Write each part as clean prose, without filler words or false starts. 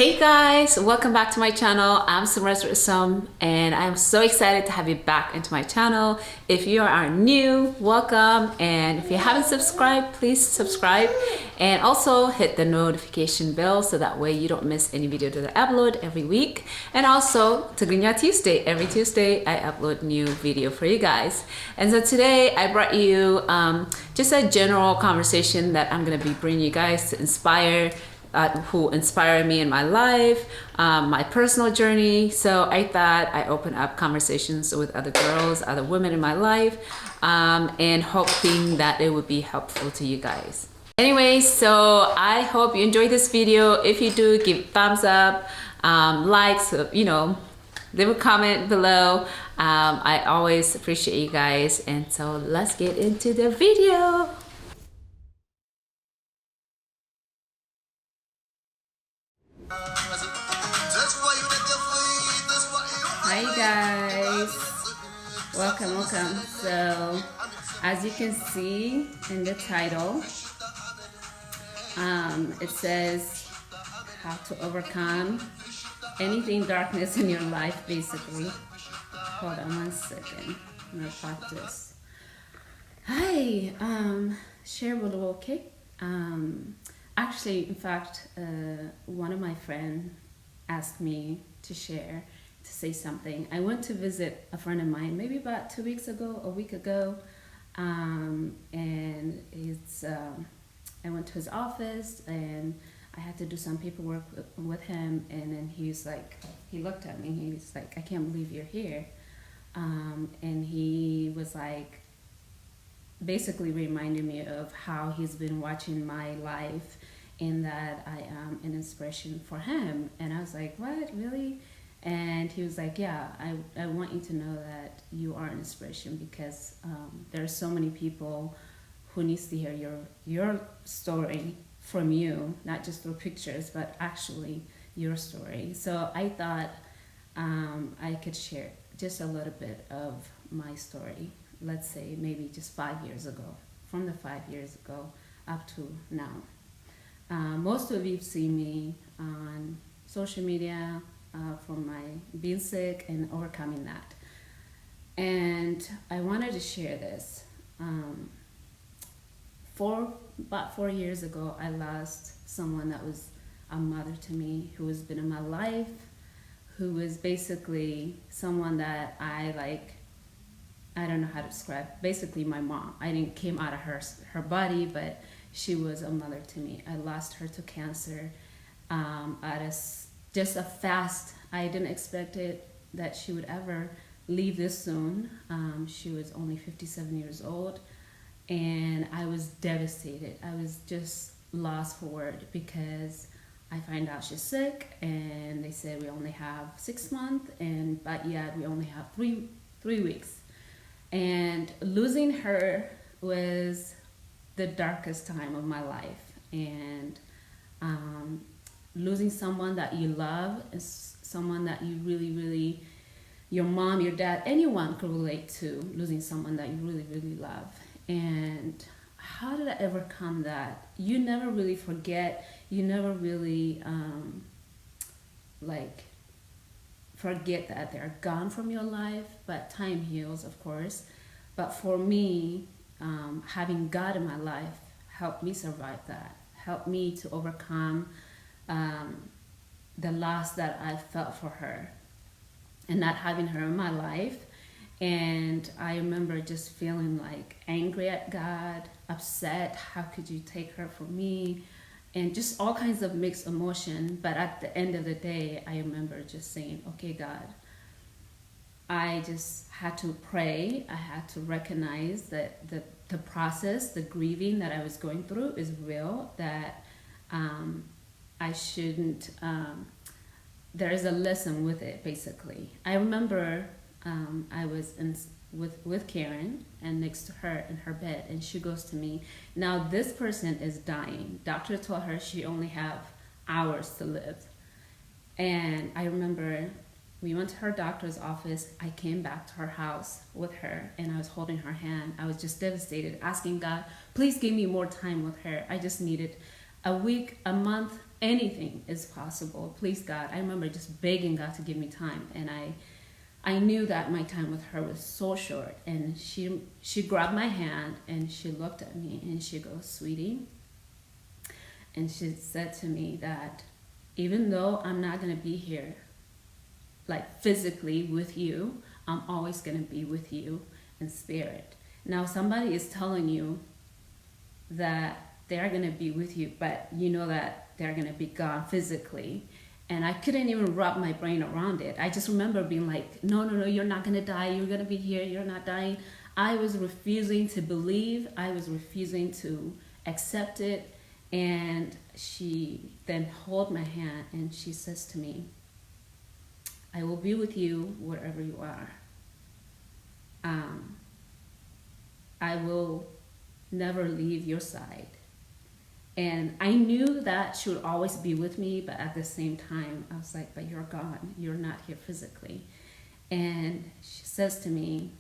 Hey guys, welcome back to my channel. I'm Semret Russom and I'm so excited to have you back into my channel. If you are new, welcome, and if you haven't subscribed, please subscribe and also hit the notification bell so that way you don't miss any video that I upload every week. And also Tigrinya Tuesday, every Tuesday I upload new video for you guys. And so today I brought you just a general conversation that I'm going to be bringing you guys to inspire who inspire me in my life, my personal journey. So I thought I open up conversations with other girls, other women in my life, and hoping that it would be helpful to you guys. Anyway, so I hope you enjoyed this video. If you do, give thumbs up, likes, leave a comment below. I always appreciate you guys. And so let's get into the video. Hi guys, welcome. So as you can see in the title, it says how to overcome anything darkness in your life, basically. Hold on one second, I'm gonna practice. Hi, share below, okay? Actually, in fact, one of my friends asked me to share, to say something. I went to visit a friend of mine maybe about 2 weeks ago, a week ago, and I went to his office and I had to do some paperwork with him, and then he looked at me, he's like, I can't believe you're here. And he was like, basically reminded me of how he's been watching my life and that I am an inspiration for him. And I was like, what, really? And he was like, yeah, I want you to know that you are an inspiration, because there are so many people who needs to hear your story from you, not just through pictures, but actually your story. So I thought I could share just a little bit of my story. Let's say maybe just 5 years ago, from the 5 years ago up to now. Most of you have seen me on social media from my being sick and overcoming that. And I wanted to share this. About 4 years ago, I lost someone that was a mother to me, who has been in my life, who was basically someone that I don't know how to describe, basically my mom. I didn't came out of her body, but she was a mother to me. I lost her to cancer just a fast. I didn't expect it that she would ever leave this soon. She was only 57 years old, and I was devastated. I was just lost for word, because I find out she's sick and they said we only have 6 months, but yet we only have three weeks. And losing her was the darkest time of my life. And losing someone that you love is someone that you really, your mom, your dad, anyone could relate to, losing someone that you really love. And how did I overcome that? You never really forget. You never really forget that they're gone from your life, but time heals, of course. But for me, having God in my life helped me survive that, helped me to overcome the loss that I felt for her and not having her in my life. And I remember just feeling like angry at God, upset, how could you take her from me? And just all kinds of mixed emotion. But at the end of the day, I remember just saying, okay, God, I just had to pray. I had to recognize that the process, the grieving that I was going through is real, that I shouldn't, there is a lesson with it, basically. I remember I was with Karen, and next to her in her bed, and she goes to me, now this person is dying. Doctor told her she only have hours to live. And I remember we went to her doctor's office. I came back to her house with her, and I was holding her hand. I was just devastated, asking God, please give me more time with her. I just needed a week, a month, anything is possible. Please, God. I remember just begging God to give me time. And I knew that my time with her was so short. And she grabbed my hand and she looked at me and she goes, "Sweetie," and she said to me that even though I'm not going to be here, like physically with you, I'm always going to be with you in spirit. Now, somebody is telling you that they're going to be with you, but you know that they're going to be gone physically. And I couldn't even wrap my brain around it. I just remember being like, no, you're not going to die. You're going to be here. You're not dying. I was refusing to believe. I was refusing to accept it. And she then held my hand and she says to me, "I will be with you wherever you are. I will never leave your side." And I knew that she would always be with me, but at the same time, I was like, "But you're gone. You're not here physically." And she says to me,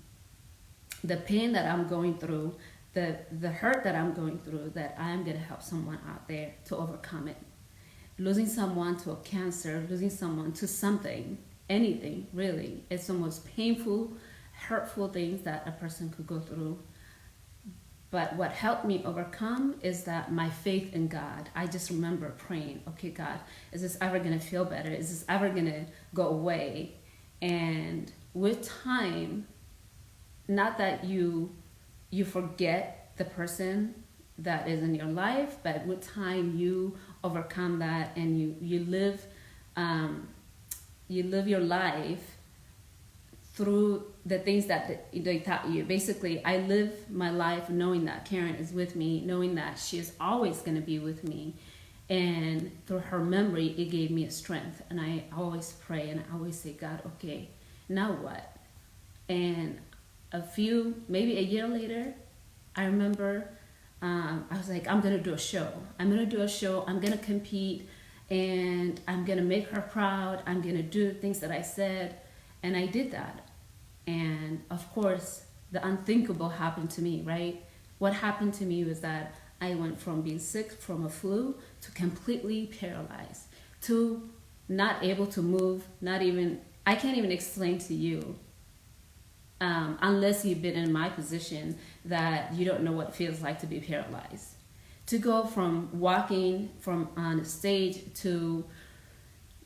the pain that I'm going through, the hurt that I'm going through, that I'm going to help someone out there to overcome it. Losing someone to a cancer, losing someone to something, anything really, it's the most painful, hurtful things that a person could go through. But what helped me overcome is that my faith in God. I just remember praying, "Okay, God, is this ever going to feel better? Is this ever going to go away?" And with time, not that you forget the person that is in your life, but with time you overcome that and you live your life through the things that they taught you. Basically, I live my life knowing that Karen is with me, knowing that she is always going to be with me. And through her memory, it gave me a strength. And I always pray and I always say, "God, okay, now what?" And maybe a year later, I remember I was like, "I'm going to do a show. I'm going to do a show. I'm going to compete and I'm going to make her proud. I'm going to do the things that I said." And I did that. And of course, the unthinkable happened to me, right? What happened to me was that I went from being sick from a flu to completely paralyzed, to not able to move, I can't even explain to you, unless you've been in my position, that you don't know what it feels like to be paralyzed. To go from walking from on a stage to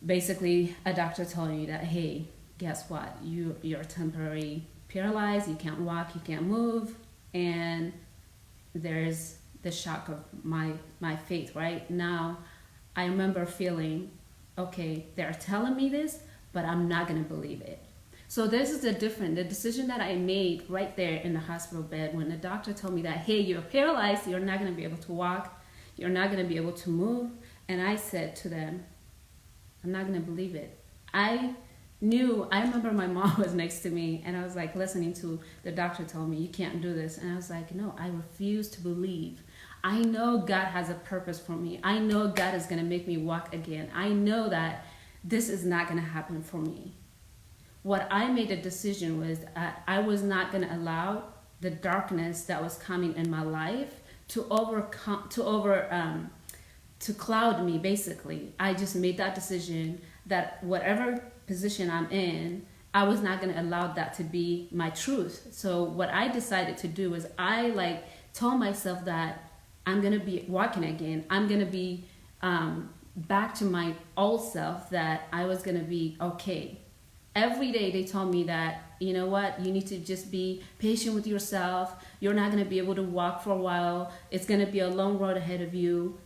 basically a doctor telling you that, "Hey, guess what? You're temporarily paralyzed. You can't walk. You can't move." And there's the shock of my faith. Right now, I remember feeling, okay, they're telling me this, but I'm not gonna believe it. So this is the decision that I made right there in the hospital bed when the doctor told me that, "Hey, you're paralyzed. You're not gonna be able to walk. You're not gonna be able to move." And I said to them, "I'm not gonna believe it." I remember my mom was next to me and I was like listening to the doctor tell me, "You can't do this." And I was like, "No, I refuse to believe. I know God has a purpose for me. I know God is going to make me walk again. I know that this is not going to happen for me." What I made a decision was I was not going to allow the darkness that was coming in my life to cloud me, basically. I just made that decision that whatever position I'm in, I was not going to allow that to be my truth. So what I decided to do is I told myself that I'm going to be walking again. I'm going to be back to my old self, that I was going to be okay. Every day they told me that, "You know what, you need to just be patient with yourself. You're not going to be able to walk for a while. It's going to be a long road ahead of you."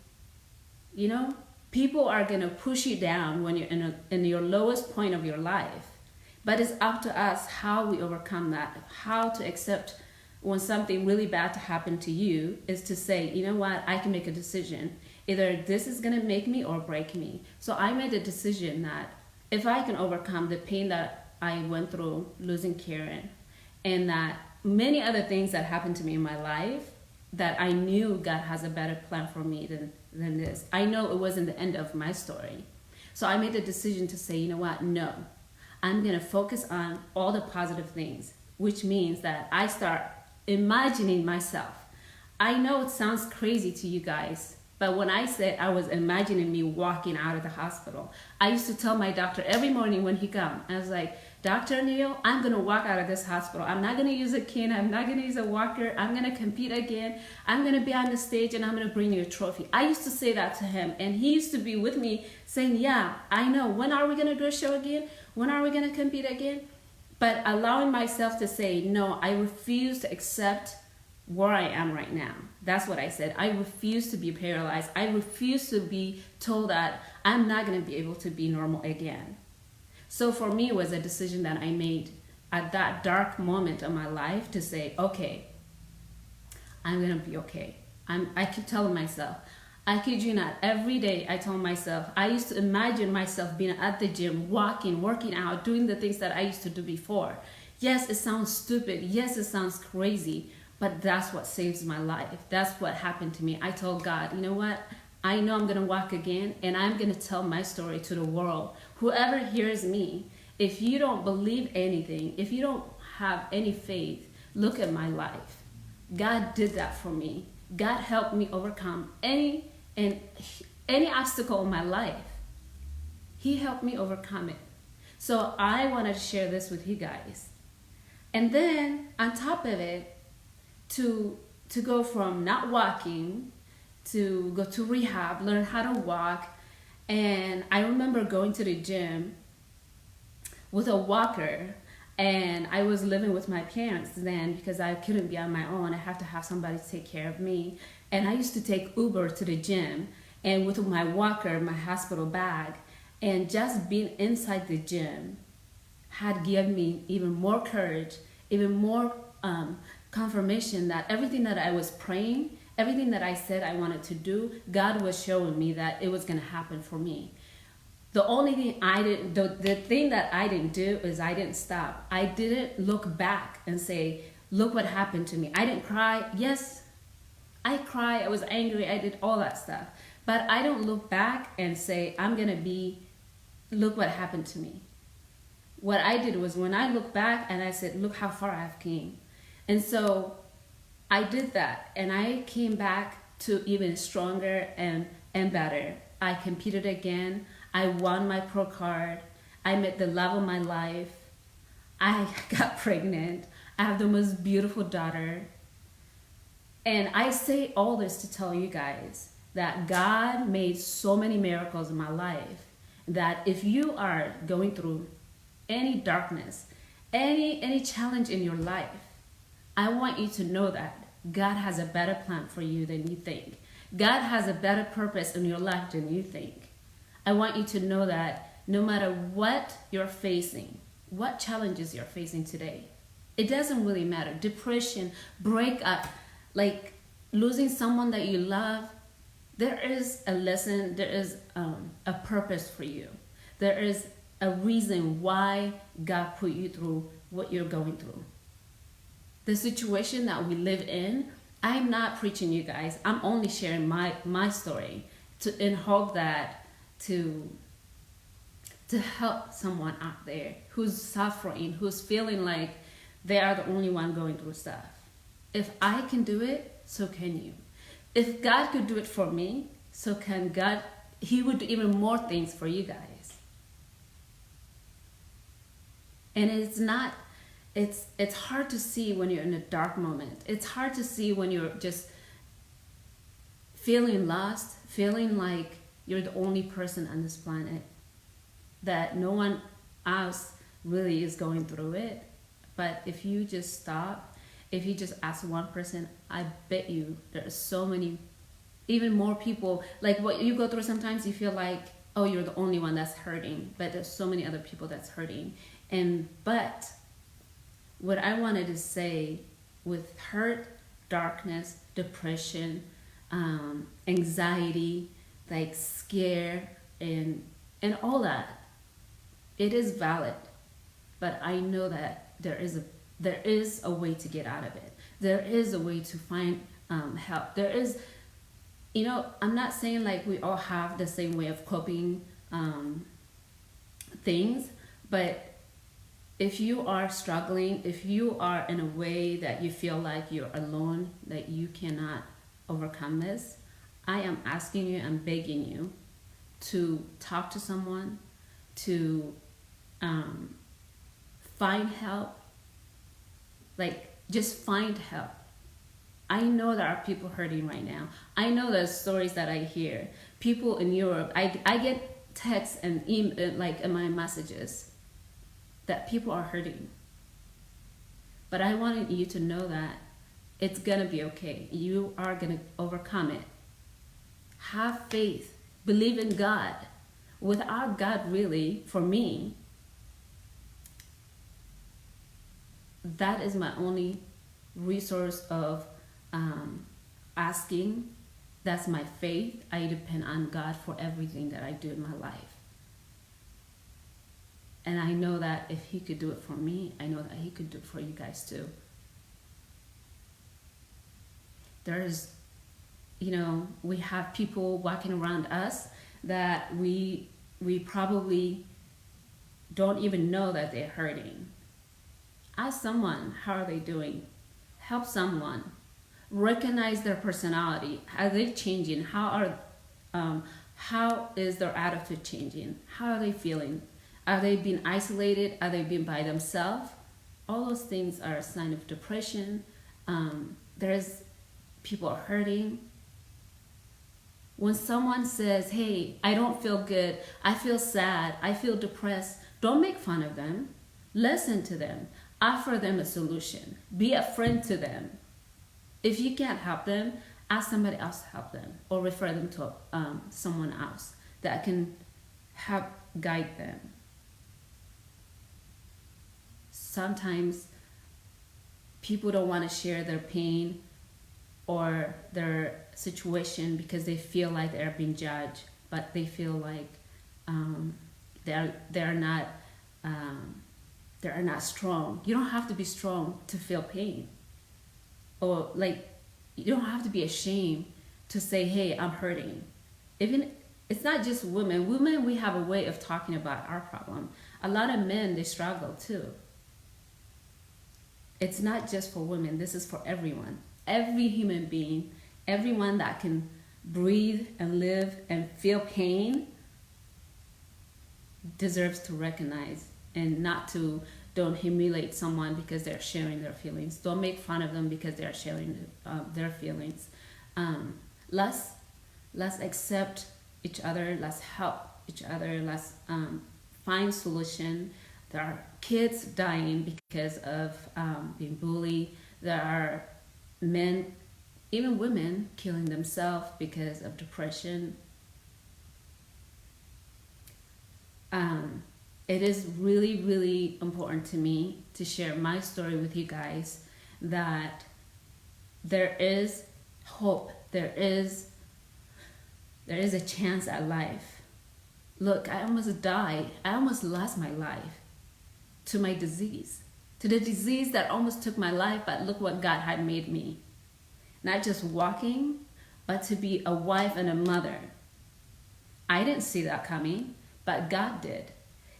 You know, people are going to push you down when you're in your lowest point of your life. But it's up to us how we overcome that, how to accept when something really bad to happen to you, is to say, "You know what, I can make a decision. Either this is going to make me or break me." So I made a decision that if I can overcome the pain that I went through losing Karen, and that many other things that happened to me in my life, that I knew God has a better plan for me than this. I know it wasn't the end of my story. So I made the decision to say, "You know what, no. I'm going to focus on all the positive things," which means that I start imagining myself. I know it sounds crazy to you guys, But when I said I was imagining me walking out of the hospital, I used to tell my doctor every morning when he come, I was like, Dr. Neil, I'm going to walk out of this hospital. I'm not going to use a cane. I'm not going to use a walker. I'm going to compete again. I'm going to be on the stage and I'm going to bring you a trophy. I used to say that to him, and he used to be with me saying, yeah, I know. When are we going to do a show again? When are we going to compete again? But allowing myself to say, no, I refuse to accept where I am right now. That's what I said. I refuse to be paralyzed. I refuse to be told that I'm not going to be able to be normal again. So for me, it was a decision that I made at that dark moment of my life to say, okay, I'm going to be okay. I keep telling myself, I kid you not, every day I told myself, I used to imagine myself being at the gym, walking, working out, doing the things that I used to do before. Yes, it sounds stupid. Yes, it sounds crazy. But that's what saves my life. That's what happened to me. I told God, you know what? I know I'm going to walk again, and I'm going to tell my story to the world. Whoever hears me, if you don't believe anything, if you don't have any faith, look at my life. God did that for me. God helped me overcome any obstacle in my life. He helped me overcome it. So I wanted to share this with you guys. And then on top of it, to go from not walking to go to rehab, learn how to walk. And I remember going to the gym with a walker, and I was living with my parents then because I couldn't be on my own. I have to have somebody to take care of me. And I used to take Uber to the gym, and with my walker, my hospital bag, and just being inside the gym had given me even more courage, even more confirmation that everything that I was praying, everything that I said I wanted to do, God was showing me that it was going to happen for me. The only thing the thing that I didn't do is I didn't stop. I didn't look back and say, look what happened to me. I didn't cry. Yes, I cried. I was angry. I did all that stuff. But I don't look back and say, look what happened to me. What I did was when I looked back and I said, look how far I've came. And so I did that, and I came back to even stronger and better. I competed again. I won my pro card. I met the love of my life. I got pregnant. I have the most beautiful daughter. And I say all this to tell you guys that God made so many miracles in my life that if you are going through any darkness, any challenge in your life, I want you to know that God has a better plan for you than you think. God has a better purpose in your life than you think. I want you to know that no matter what you're facing, what challenges you're facing today, it doesn't really matter. Depression, breakup, like losing someone that you love, there is a lesson, there is a purpose for you. There is a reason why God put you through what you're going through. The situation that we live in, I'm not preaching you guys. I'm only sharing my story in hope that to help someone out there who's suffering, who's feeling like they are the only one going through stuff. If I can do it, so can you. If God could do it for me, so can God. He would do even more things for you guys. And it's hard to see when you're in a dark moment. It's hard to see when you're just feeling lost, feeling like you're the only person on this planet, that no one else really is going through it. But if you just stop, if you just ask one person, I bet you there are so many, even more people. Like what you go through, sometimes you feel like, oh, you're the only one that's hurting, but there's so many other people that's hurting. But what I wanted to say, with hurt, darkness, depression, anxiety, like scare, and all that, it is valid. But I know that there is a way to get out of it. There is a way to find help. There is, I'm not saying like we all have the same way of coping things, but if you are struggling, if you are in a way that you feel like you're alone, that you cannot overcome this, I am asking you, I'm begging you to talk to someone, to find help. Like, just find help. I know there are people hurting right now. I know the stories that I hear. People in Europe, I get texts and email, like in my messages, that people are hurting. But I wanted you to know that it's gonna be okay. You are gonna overcome it. Have faith. Believe in God. Without God, really, for me, that is my only resource of asking. That's my faith. I depend on God for everything that I do in my life. And I know that if He could do it for me, I know that He could do it for you guys too. There's, we have people walking around us that we probably don't even know that they're hurting. Ask someone, how are they doing? Help someone. Recognize their personality. Are they changing? How is their attitude changing? How are they feeling? Are they being isolated? Are they being by themselves? All those things are a sign of depression. There's people are hurting. When someone says, hey, I don't feel good, I feel sad, I feel depressed, don't make fun of them. Listen to them. Offer them a solution. Be a friend to them. If you can't help them, ask somebody else to help them, or refer them to someone else that can help guide them. Sometimes people don't want to share their pain or their situation because they feel like they're being judged, but they feel like they're not strong. You don't have to be strong to feel pain. Or like, you don't have to be ashamed to say, hey, I'm hurting. Even, it's not just women. Women, we have a way of talking about our problem. A lot of men, they struggle too. It's not just for women. This is for everyone. Every human being, everyone that can breathe and live and feel pain deserves to recognize and don't humiliate someone because they're sharing their feelings. Don't make fun of them because they're sharing their feelings. Let's accept each other. Let's help each other. Let's find solution. There are kids dying because of being bullied. There are men, even women, killing themselves because of depression. It is really, really important to me to share my story with you guys, that there is hope. There is a chance at life. Look, I almost died. I almost lost my life to my disease, to the disease that almost took my life, but look what God had made me. Not just walking, but to be a wife and a mother. I didn't see that coming, but God did.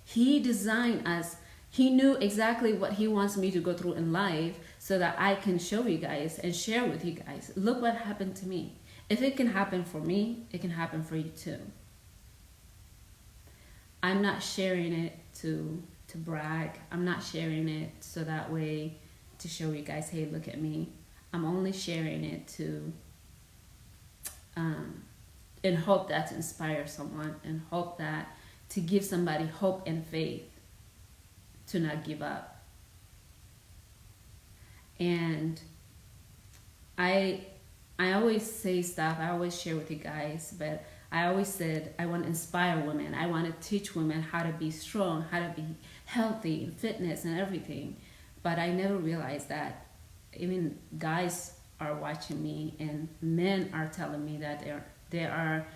He designed us. He knew exactly what He wants me to go through in life so that I can show you guys and share with you guys. Look what happened to me. If it can happen for me, it can happen for you too. I'm not sharing it to brag. I'm not sharing it so that way to show you guys, hey, look at me. I'm only sharing it to in hope that to inspire someone, and hope that to give somebody hope and faith to not give up. And I always say stuff, I always share with you guys, but I always said I want to inspire women. I want to teach women how to be strong, how to be healthy, fitness and everything. But I never realized that even guys are watching me and men are telling me that they are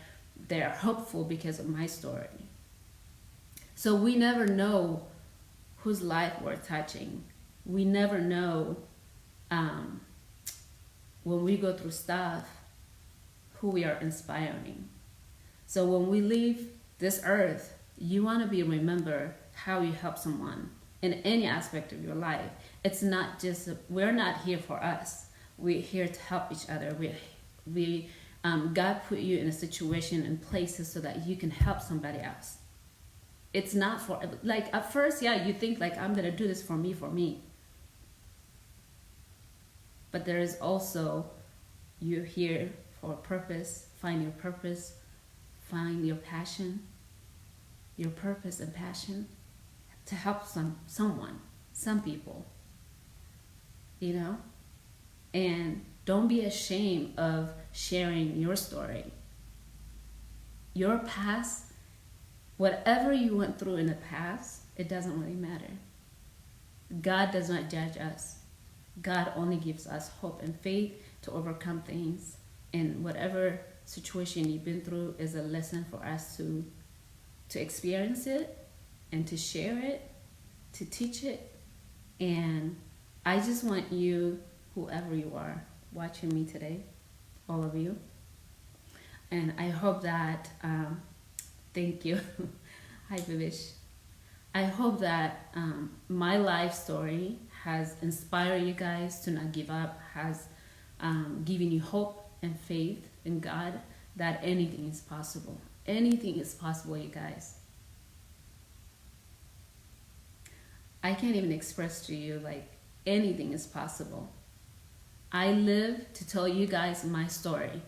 hopeful because of my story. So we never know whose life we're touching. We never know when we go through stuff who we are inspiring. So when we leave this earth, you want to be remembered how you help someone in any aspect of your life. It's not just, we're not here for us. We're here to help each other. God put you in a situation and places so that you can help somebody else. It's not for, like, at first, yeah, you think like, I'm gonna do this for me. But there is also, you're here for a purpose. Find your purpose. Find your passion. Your purpose and passion to help someone, some people, you know? And don't be ashamed of sharing your story. Your past, whatever you went through in the past, it doesn't really matter. God does not judge us. God only gives us hope and faith to overcome things. And whatever situation you've been through is a lesson for us to experience it and to share it, to teach it. And I just want you, whoever you are, watching me today, all of you, and I hope that, thank you. Hi, Vivish. I hope that my life story has inspired you guys to not give up, has given you hope and faith in God that anything is possible. Anything is possible, you guys. I can't even express to you, like, anything is possible. I live to tell you guys my story.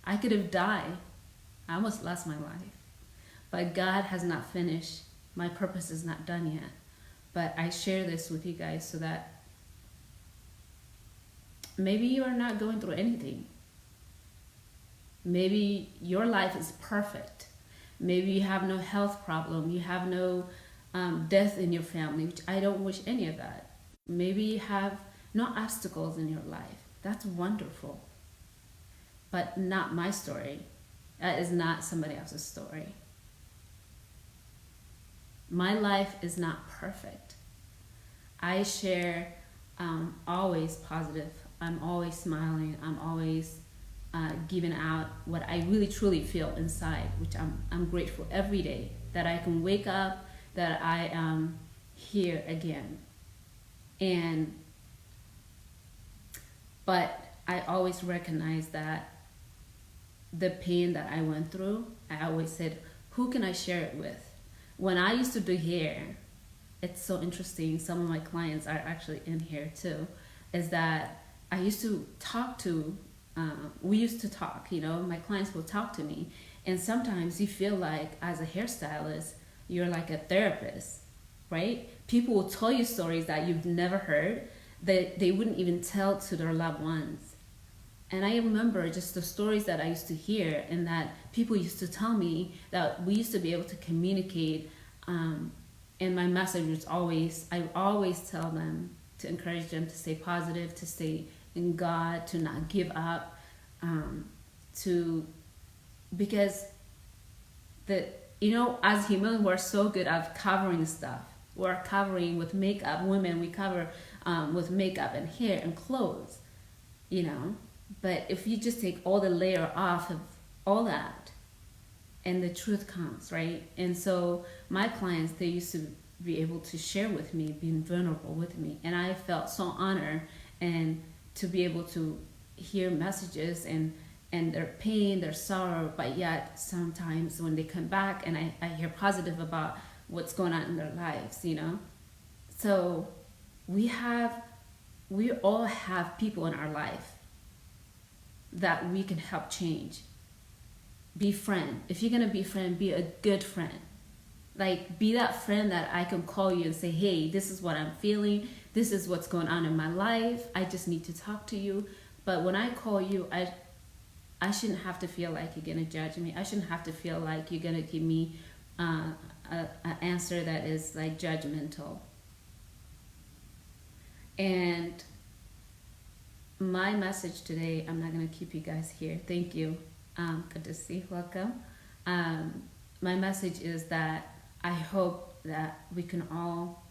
I could have died. I almost lost my life. But God has not finished. My purpose is not done yet. But I share this with you guys so that maybe you are not going through anything. Maybe your life is perfect. Maybe you have no health problem. You have no death in your family, which I don't wish any of that. Maybe you have no obstacles in your life. That's wonderful. But not my story. That is not somebody else's story. My life is not perfect. I share always positive. I'm always smiling. I'm always giving out what I really truly feel inside, which I'm grateful every day that I can wake up, that I am here again. But I always recognize that the pain that I went through, I always said, who can I share it with? When I used to do hair, it's so interesting, some of my clients are actually in here too, is that I used to talk to, we used to talk, you know, my clients will talk to me. And sometimes you feel like as a hairstylist, you're like a therapist, right? People will tell you stories that you've never heard, that they wouldn't even tell to their loved ones. And I remember just the stories that I used to hear and that people used to tell me that we used to be able to communicate. And my message was always, I always tell them to encourage them to stay positive, to stay in God, to not give up, because as humans, we're so good at covering stuff. We're covering with makeup. Women, we cover with makeup and hair and clothes, you know. But if you just take all the layer off of all that, and the truth comes, right? And so my clients, they used to be able to share with me, being vulnerable with me. And I felt so honored and to be able to hear messages and their pain, their sorrow, but yet sometimes when they come back and I hear positive about what's going on in their lives, you know. So we all have people in our life that we can help change. Be friend. If you're gonna be a friend, be a good friend. Like, be that friend that I can call you and say, hey, this is what I'm feeling. This is what's going on in my life. I just need to talk to you. But when I call you, I shouldn't have to feel like you're gonna judge me. I shouldn't have to feel like you're gonna give me an answer that is like judgmental. And my message today, I'm not gonna keep you guys here. Thank you. Good to see you. Welcome. My message is that I hope that we can all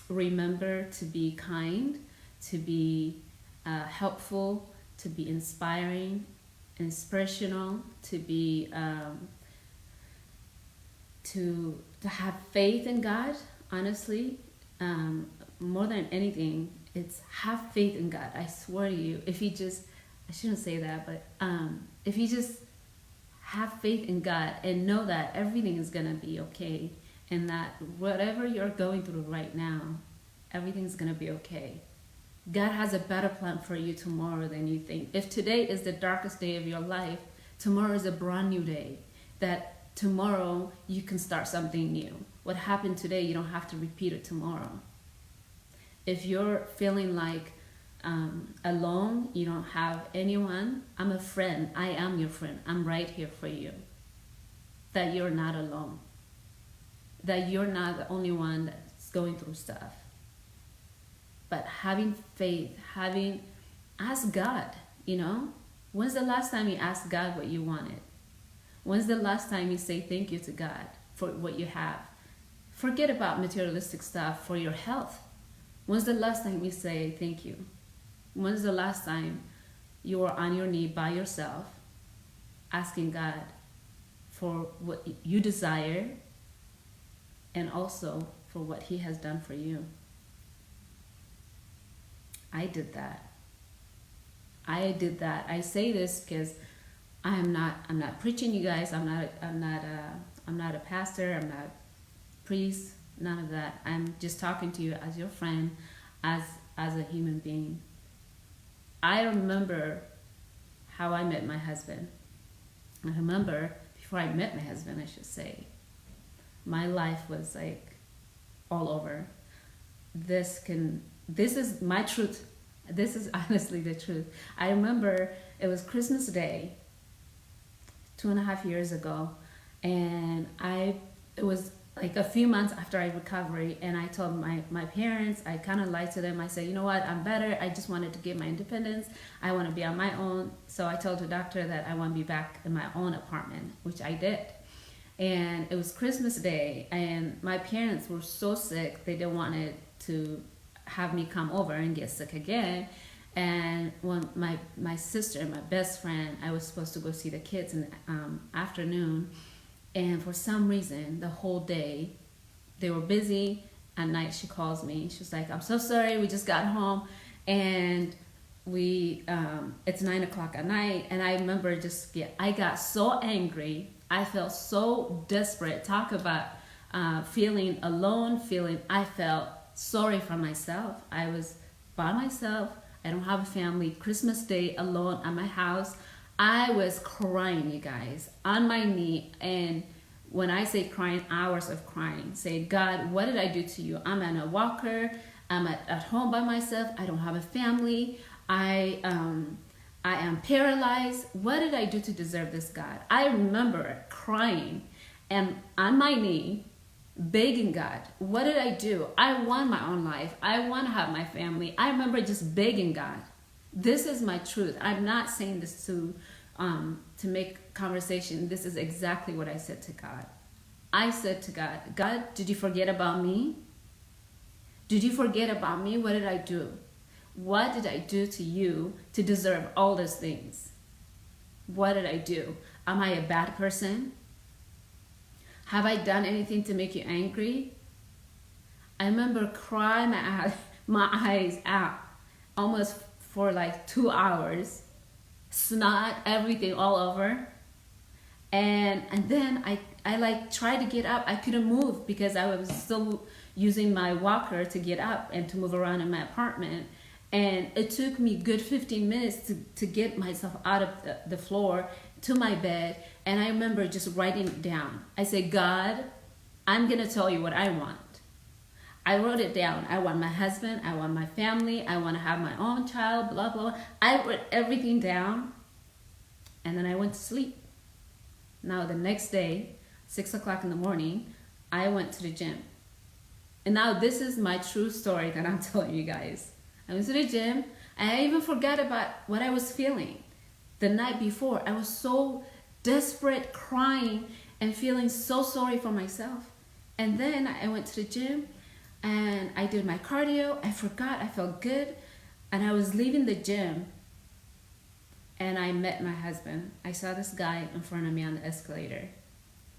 remember to be kind, to be helpful, to be inspiring, inspirational, to be to have faith in God. Honestly, more than anything, It's have faith in God. I swear to you, if you just, I shouldn't say that, but if you just have faith in God and know that everything is going to be okay, and that whatever you're going through right now, everything's going to be okay. God has a better plan for you tomorrow than you think. If today is the darkest day of your life, tomorrow is a brand new day. That tomorrow you can start something new. What happened today, you don't have to repeat it tomorrow. If you're feeling like alone, you don't have anyone, I'm a friend. I am your friend. I'm right here for you. That you're not alone. That you're not the only one that's going through stuff. But having faith, ask God, When's the last time you asked God what you wanted? When's the last time you say thank you to God for what you have? Forget about materialistic stuff for your health. When's the last time you say thank you? When's the last time you were on your knee by yourself asking God for what you desire and also for what He has done for you? I did that. I say this because I'm not preaching, you guys. I'm not a pastor. I'm not a priest. None of that. I'm just talking to you as your friend, as a human being. I remember how I met my husband. I remember before I met my husband, I should say, my life was like all over. This is my truth. This is honestly the truth. I remember it was Christmas Day, 2.5 years ago, and it was like a few months after I recovery, and I told my parents, I kind of lied to them. I said, you know what, I'm better. I just wanted to get my independence. I want to be on my own. So I told the doctor that I want to be back in my own apartment, which I did. And it was Christmas Day, and my parents were so sick, they didn't want it to have me come over and get sick again. And when my sister, my best friend, I was supposed to go see the kids in the afternoon, and for some reason the whole day they were busy. At night she calls me, she was like, I'm so sorry, we just got home and we it's 9 o'clock at night. And I remember I got so angry, I felt so desperate. Talk about feeling alone, I felt sorry for myself. I was by myself. I don't have a family. Christmas Day alone at my house. I was crying, you guys, on my knee. And when I say crying, hours of crying. Say, God, what did I do to you? I'm on a walker. I'm at home by myself. I don't have a family. I am paralyzed. What did I do to deserve this, God? I remember crying and on my knee, begging God, what did I do? I want my own life. I want to have my family. I remember just begging God. This is my truth. I'm not saying this to make conversation. This is exactly what I said to God. I said to God, God, did you forget about me? Did you forget about me? What did I do? What did I do to you to deserve all these things? What did I do? Am I a bad person? Have I done anything to make you angry? I remember crying my eyes out almost for like 2 hours. Snot, everything all over. And then I like tried to get up. I couldn't move because I was still using my walker to get up and to move around in my apartment. And it took me good 15 minutes to get myself out of the floor to my bed. And I remember just writing it down. I said, God, I'm going to tell you what I want. I wrote it down. I want my husband. I want my family. I want to have my own child, blah, blah. I wrote everything down. And then I went to sleep. Now the next day, 6 o'clock in the morning, I went to the gym. And now this is my true story that I'm telling you guys. I went to the gym. And I even forgot about what I was feeling the night before. I was so desperate, crying and feeling so sorry for myself. And then I went to the gym and I did my cardio. I forgot, I felt good. And I was leaving the gym and I met my husband. I saw this guy in front of me on the escalator.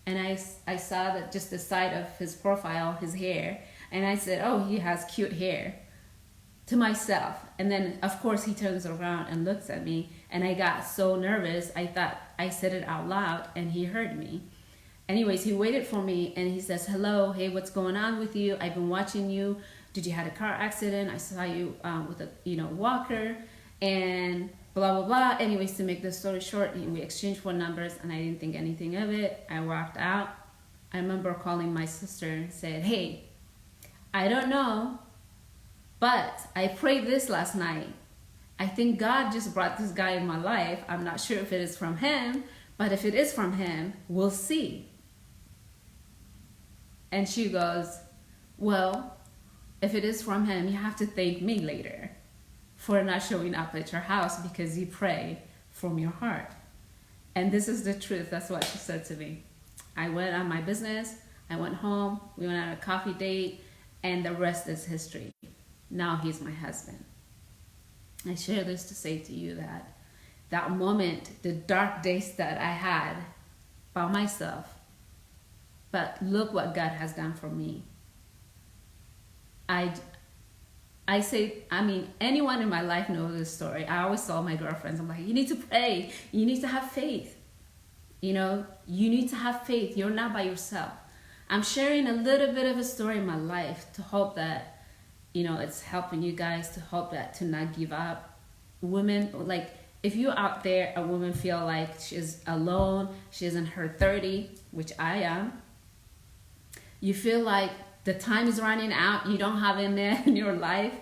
And I saw that just the side of his profile, his hair. And I said, oh, he has cute hair. to myself. And then, of course, he turns around and looks at me. And I got so nervous, I thought I said it out loud and he heard me. Anyways, he waited for me and he says, hello, hey, what's going on with you? I've been watching you. Did you have a car accident? I saw you with a walker and blah, blah, blah. Anyways, to make the story short, we exchanged phone numbers and I didn't think anything of it. I walked out. I remember calling my sister and said, hey, I don't know, but I prayed this last night. I think God just brought this guy in my life. I'm not sure if it is from him, but if it is from him, we'll see. And she goes, well, if it is from him, you have to thank me later for not showing up at your house because you pray from your heart. And this is the truth. That's what she said to me. I went on my business. I went home. We went on a coffee date. And the rest is history. Now he's my husband. I share this to say to you that that moment, the dark days that I had by myself, but look what God has done for me. Anyone in my life knows this story. I always tell my girlfriends, I'm like, you need to pray. You need to have faith. You need to have faith. You're not by yourself. I'm sharing a little bit of a story in my life to hope that, it's helping you guys, to hope that to not give up. Women, like, if you're out there, a woman feel like she's alone, she's in her 30, which I am. You feel like the time is running out, you don't have in there in your life.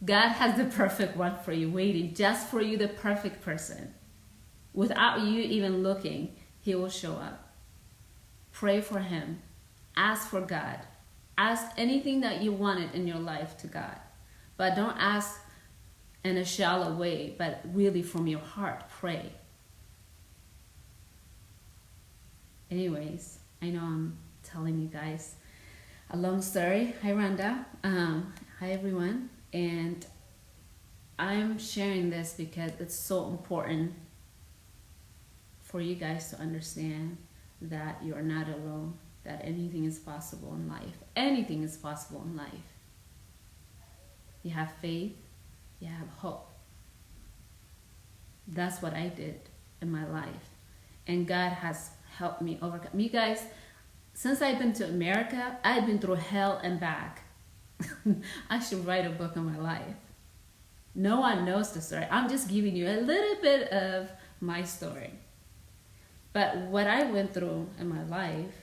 God has the perfect one for you, waiting just for you, the perfect person. Without you even looking, he will show up. Pray for him. Ask for God. Ask anything that you wanted in your life to God. But don't ask in a shallow way, but really from your heart, pray. Anyways, I know I'm telling you guys a long story. Hi, Rhonda. Hi, everyone. And I'm sharing this because it's so important for you guys to understand that you are not alone, that anything is possible in life. Anything is possible in life. You have faith, you have hope. That's what I did in my life. And God has helped me overcome. You guys, since I've been to America, I've been through hell and back. I should write a book on my life. No one knows the story. I'm just giving you a little bit of my story. But what I went through in my life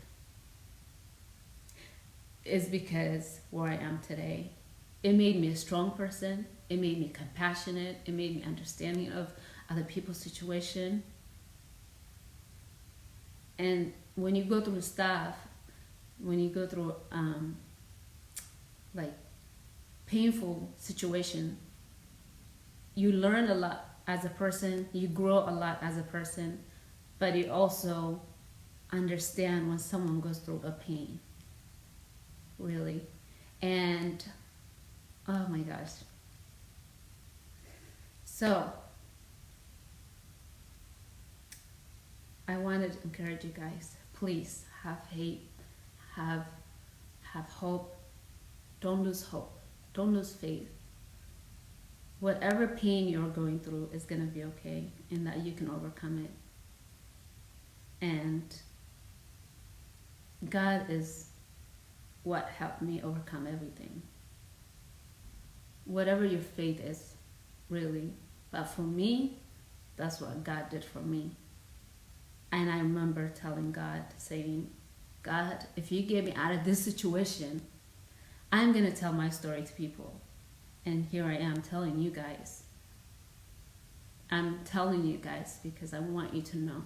is because where I am today. It made me a strong person. It made me compassionate. It made me understanding of other people's situation. And when you go through stuff, when you go through like painful situation, you learn a lot as a person. You grow a lot as a person. But you also understand when someone goes through a pain, really. And, oh my gosh. So, I wanted to encourage you guys, please have faith, have hope. Don't lose hope. Don't lose faith. Whatever pain you're going through is going to be okay, and that you can overcome it. And God is what helped me overcome everything. Whatever your faith is, really. But for me, that's what God did for me. And I remember telling God, saying, God, if you get me out of this situation, I'm going to tell my story to people. And here I am telling you guys. I'm telling you guys because I want you to know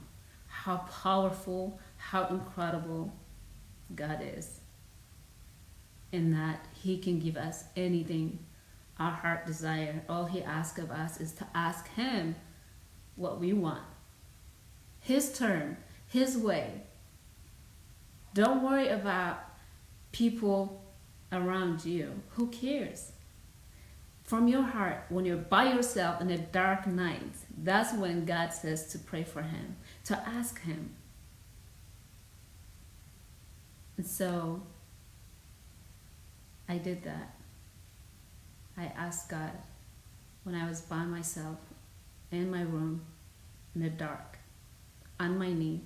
how powerful, how incredible God is. And that he can give us anything our heart desire. All he asks of us is to ask him what we want. His turn, his way. Don't worry about people around you. Who cares? From your heart, when you're by yourself in the dark nights, that's when God says to pray for him, to ask him. And so I did that. I asked God when I was by myself in my room in the dark, on my knee,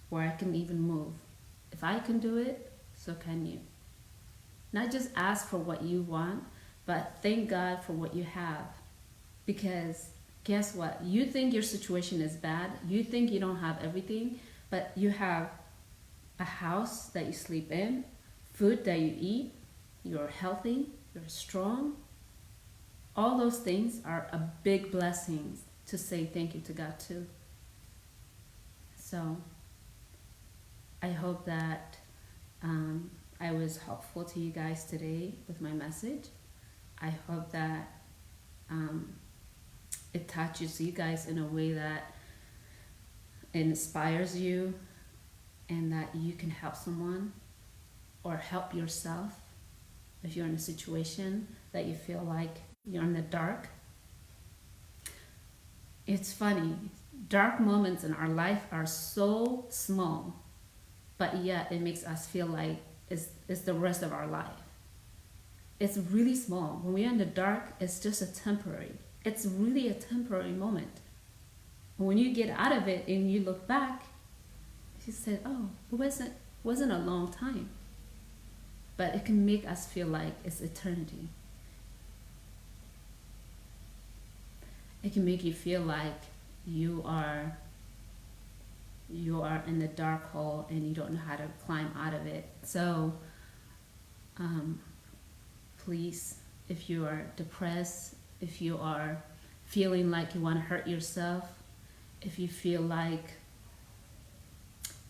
where I can even move. If I can do it, so can you. Not just ask for what you want, but thank God for what you have. Because guess what? You think your situation is bad. You think you don't have everything, but you have a house that you sleep in, food that you eat, you're healthy, you're strong. All those things are a big blessing to say thank you to God too. So I hope that I was helpful to you guys today with my message. I hope that it touches you guys in a way that inspires you and that you can help someone or help yourself if you're in a situation that you feel like you're in the dark. It's funny, dark moments in our life are so small, but yet it makes us feel like it's the rest of our life. It's really small. When we're in the dark, it's just a temporary. It's really a temporary moment. When you get out of it and you look back, you said, oh, it wasn't a long time. But it can make us feel like it's eternity. It can make you feel like you are in the dark hole and you don't know how to climb out of it. So please, if you are depressed, if you are feeling like you want to hurt yourself, if you feel like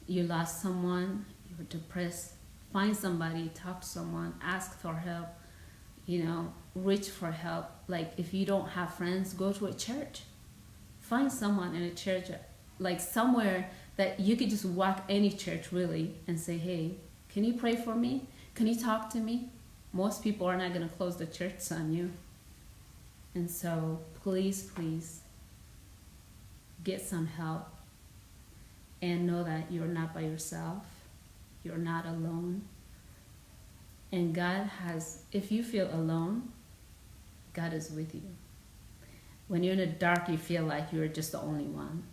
you lost someone, you're depressed, find somebody, talk to someone, ask for help, reach for help. Like if you don't have friends, go to a church. Find someone in a church, like somewhere that you could just walk any church really and say, hey, can you pray for me? Can you talk to me? Most people are not going to close the church on you. And so please get some help and know that you're not by yourself. You're not alone. And God if you feel alone, God is with you. When you're in the dark, you feel like you're just the only one.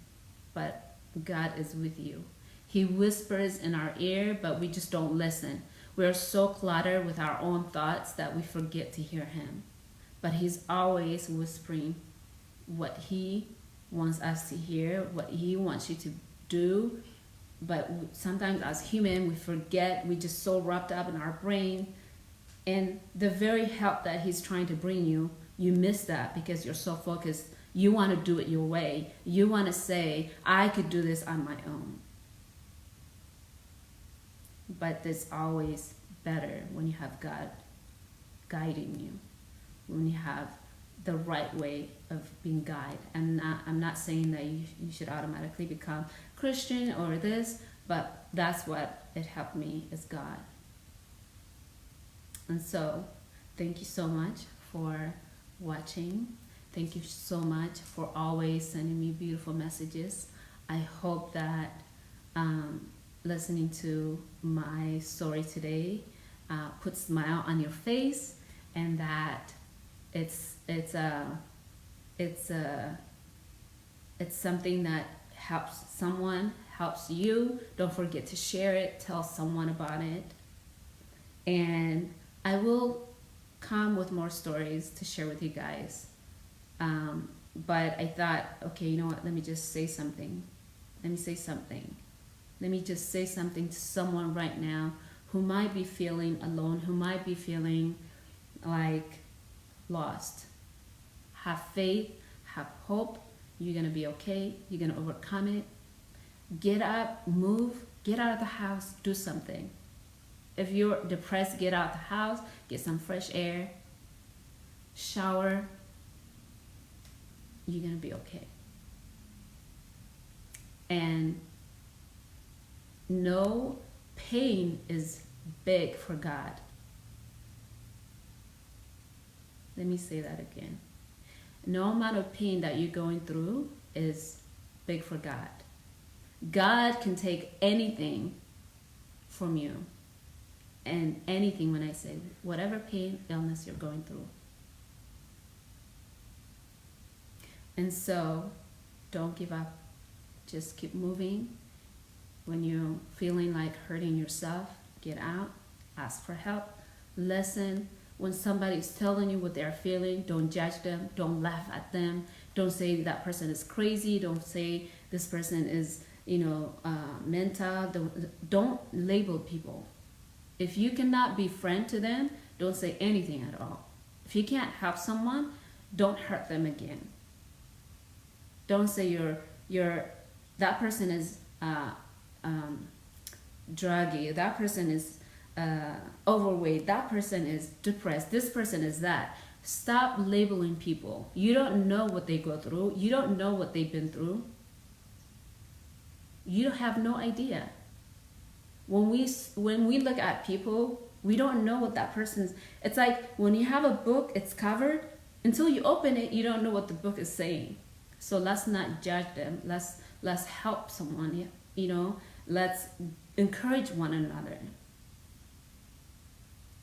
But God is with you. He whispers in our ear, but we just don't listen. We're so cluttered with our own thoughts that we forget to hear Him. But He's always whispering what He wants us to hear, what He wants you to do. But sometimes as human, we forget. We're just so wrapped up in our brain. And the very help that He's trying to bring you, you miss that because you're so focused. You want to do it your way. You want to say, I could do this on my own. But it's always better when you have God guiding you, when you have the right way of being guided. I'm not saying that you should automatically become Christian or this, but that's what it helped me is God. And so thank you so much for watching. Thank you so much for always sending me beautiful messages. I hope that listening to my story today puts a smile on your face, and that it's something that helps someone, helps you. Don't forget to share it, tell someone about it. And I will come with more stories to share with you guys. But I thought, okay, you know what? Let me just say something. Let me just say something to someone right now who might be feeling alone, who might be feeling like lost. Have faith, have hope. You're going to be okay. You're going to overcome it. Get up, move, get out of the house, do something. If you're depressed, get out of the house, get some fresh air, shower. You're going to be okay. And no pain is big for God. Let me say that again. No amount of pain that you're going through is big for God. God can take anything from you. And anything, when I say whatever pain, illness you're going through. And so don't give up. Just keep moving. When you're feeling like hurting yourself, get out, ask for help, listen. When somebody's telling you what they're feeling, don't judge them, don't laugh at them, don't say that person is crazy, don't say this person is, mental. Don't label people. If you cannot be friend to them, don't say anything at all. If you can't help someone, don't hurt them again. Don't say that person is druggy, that person is overweight, that person is depressed, this person is that. Stop labeling people. You don't know what they go through. You don't know what they've been through. You have no idea. When we look at people, we don't know what that person's. It's like when you have a book, it's covered. Until you open it, you don't know what the book is saying. So let's not judge them. Let's help someone. Let's encourage one another.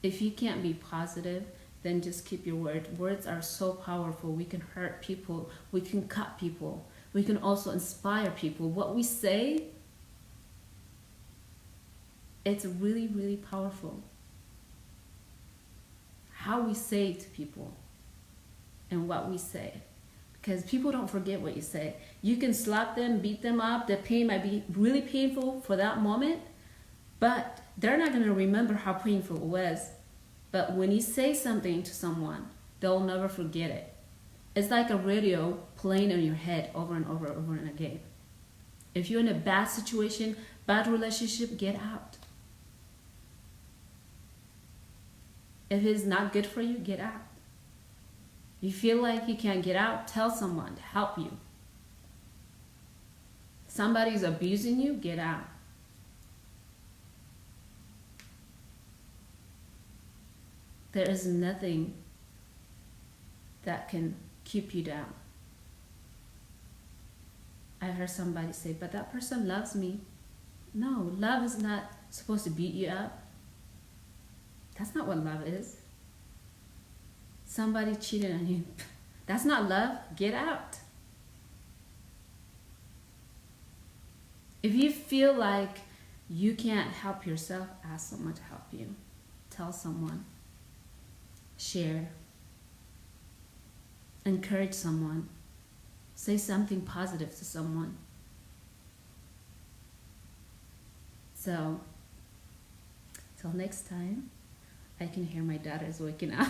If you can't be positive, then just keep your word. Words are so powerful. We can hurt people. We can cut people. We can also inspire people. What we say, it's really, really powerful. How we say to people and what we say. Because people don't forget what you say. You can slap them, beat them up. The pain might be really painful for that moment, but they're not going to remember how painful it was. But when you say something to someone, they'll never forget it. It's like a radio playing in your head over and over and again. If you're in a bad situation, bad relationship, get out. If it's not good for you, get out. You feel like you can't get out, tell someone to help you. Somebody's abusing you, get out. There is nothing that can keep you down. I heard somebody say, but that person loves me. No, love is not supposed to beat you up. That's not what love is. Somebody cheated on you. That's not love. Get out. If you feel like you can't help yourself, ask someone to help you. Tell someone. Share. Encourage someone. Say something positive to someone. So, till next time. I can hear my daughters waking up.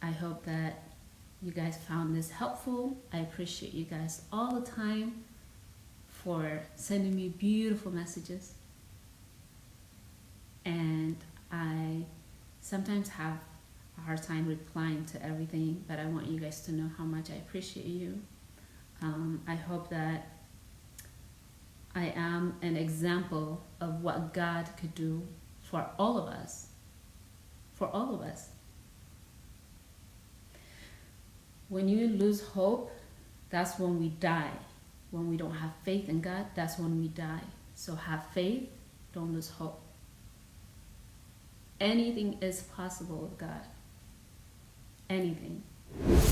I hope that you guys found this helpful. I appreciate you guys all the time for sending me beautiful messages. And I sometimes have a hard time replying to everything, but I want you guys to know how much I appreciate you. I hope that I am an example of what God could do for all of us. For all of us. When you lose hope, that's when we die. When we don't have faith in God, that's when we die. So have faith, don't lose hope. Anything is possible with God. Anything.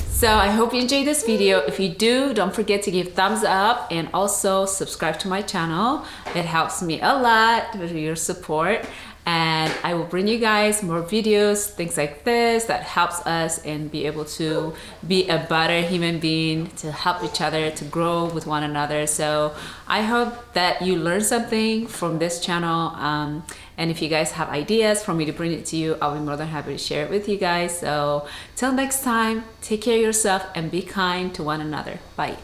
So I hope you enjoyed this video. If you do, don't forget to give thumbs up and also subscribe to my channel. It helps me a lot with your support. And I will bring you guys more videos, things like this that helps us and be able to be a better human being, to help each other, to grow with one another. So I hope that you learned something from this channel. And if you guys have ideas for me to bring it to you, I'll be more than happy to share it with you guys. So till next time, take care of yourself and be kind to one another. Bye.